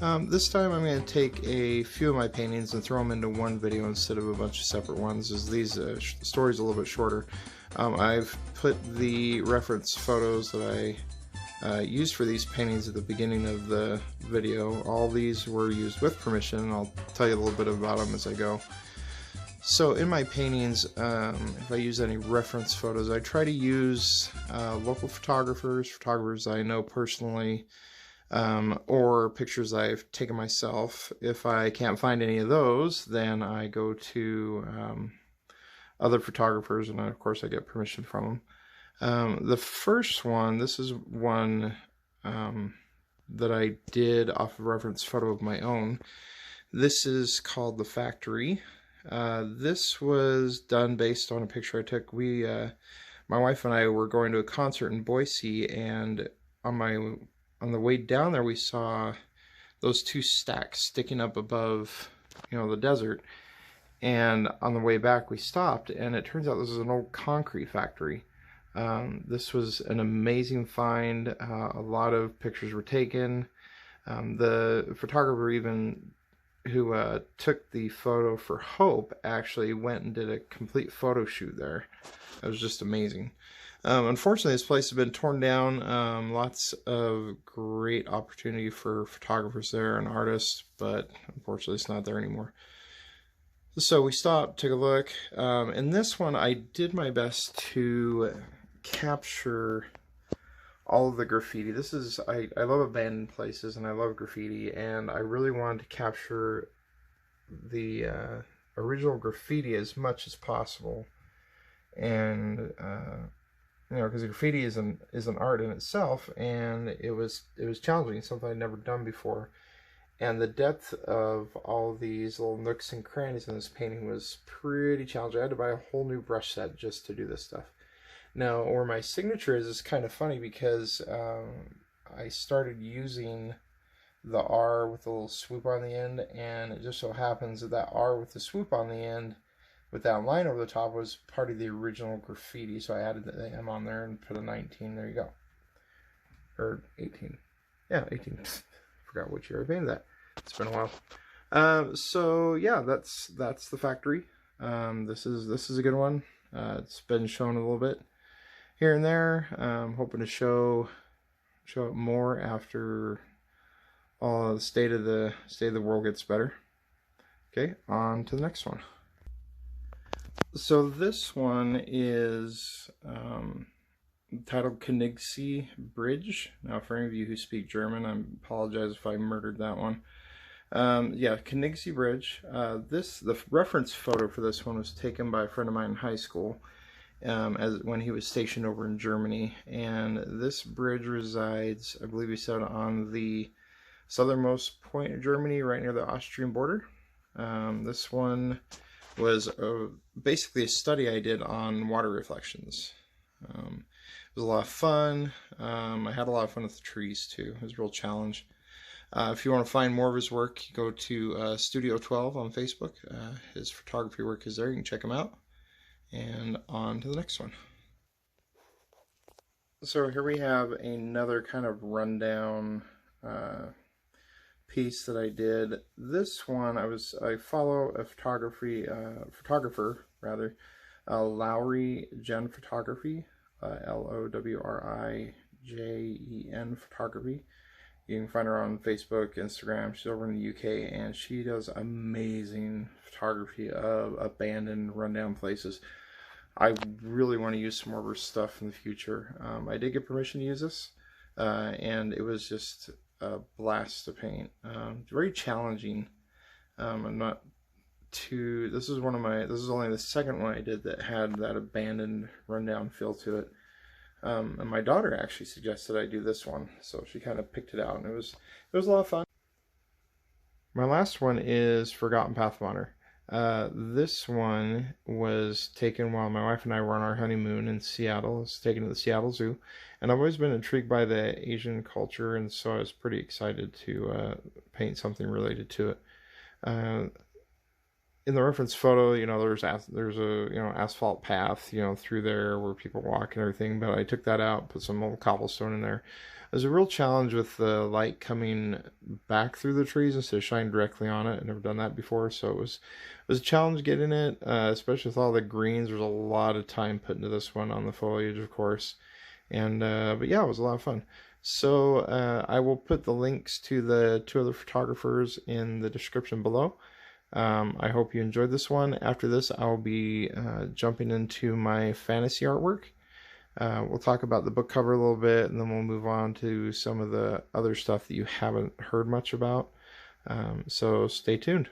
This time I'm going to take a few of my paintings and throw them into one video instead of a bunch of separate ones, as these stories are a little bit shorter. I've put the reference photos that I used for these paintings at the beginning of the video. All these were used with permission, and I'll tell you a little bit about them as I go. So in my paintings, if I use any reference photos, I try to use local photographers I know personally, or pictures I've taken myself. If I can't find any of those, then I go to other photographers, and of course I get permission from them. The first one, this is one that I did off of a reference photo of my own. This is called The Factory. This was done based on a picture I took. My wife and I were going to a concert in Boise, and on the way down there we saw those two stacks sticking up above, the desert. And on the way back we stopped, and it turns out this is an old concrete factory. This was an amazing find. A lot of pictures were taken. The photographer who took the photo for Hope actually went and did a complete photo shoot there. It was just amazing. Unfortunately, this place has been torn down. Lots of great opportunity for photographers there and artists, but unfortunately it's not there anymore. So we stopped, took a look. In this one, I did my best to capture all of the graffiti. I love abandoned places and I love graffiti, and I really wanted to capture the original graffiti as much as possible. And because graffiti is an art in itself, and it was challenging, something I'd never done before. And the depth of all these little nooks and crannies in this painting was pretty challenging. I had to buy a whole new brush set just to do this stuff. Now, where my signature is kind of funny, because I started using the R with a little swoop on the end, and it just so happens that R with the swoop on the end with that line over the top was part of the original graffiti, so I added the M on there and put a 19. There you go. Or 18. Yeah, 18. Forgot which year I painted that. It's been a while. So yeah, that's The Factory. This is a good one. It's been shown a little bit here and there. Hoping to show it more after all the state of the world gets better. Okay, on to the next one. So this one is titled Konigsee Bridge. Now, for any of you who speak German, I apologize if I murdered that one. Yeah, Konigsee Bridge. The reference photo for this one was taken by a friend of mine in high school, when he was stationed over in Germany. And this bridge resides, I believe he said, on the southernmost point of Germany, right near the Austrian border. This one was basically a study I did on water reflections. It was a lot of fun. I had a lot of fun with the trees too. It was a real challenge. If you want to find more of his work, you go to Studio 12 on Facebook. His photography work is there. You can check him out. And on to the next one. So here we have another kind of rundown piece that I did. This one, I follow a photographer, Lowri Jen Photography, Lowrijen Photography. You can find her on Facebook, Instagram. She's over in the UK, and she does amazing photography of abandoned, rundown places. I really want to use some more of her stuff in the future. I did get permission to use this, and it was just a blast to paint. Very challenging. This is only the second one I did that had that abandoned, rundown feel to it. And my daughter actually suggested I do this one, so she kind of picked it out, and it was a lot of fun. My last one is Forgotten Pathfinder. This one was taken while my wife and I were on our honeymoon in Seattle. It was taken at the Seattle Zoo, and I've always been intrigued by the Asian culture, and so I was pretty excited to paint something related to it. in the reference photo, there's a asphalt path, through there where people walk and everything. But I took that out, put some old cobblestone in there. There's a real challenge with the light coming back through the trees instead of shining directly on it. I've never done that before, so it was a challenge getting it, especially with all the greens. There's a lot of time put into this one on the foliage, of course. And but yeah, it was a lot of fun. So I will put the links to the two other photographers in the description below. I hope you enjoyed this one. After this, I'll be jumping into my fantasy artwork. We'll talk about the book cover a little bit, and then we'll move on to some of the other stuff that you haven't heard much about. So stay tuned.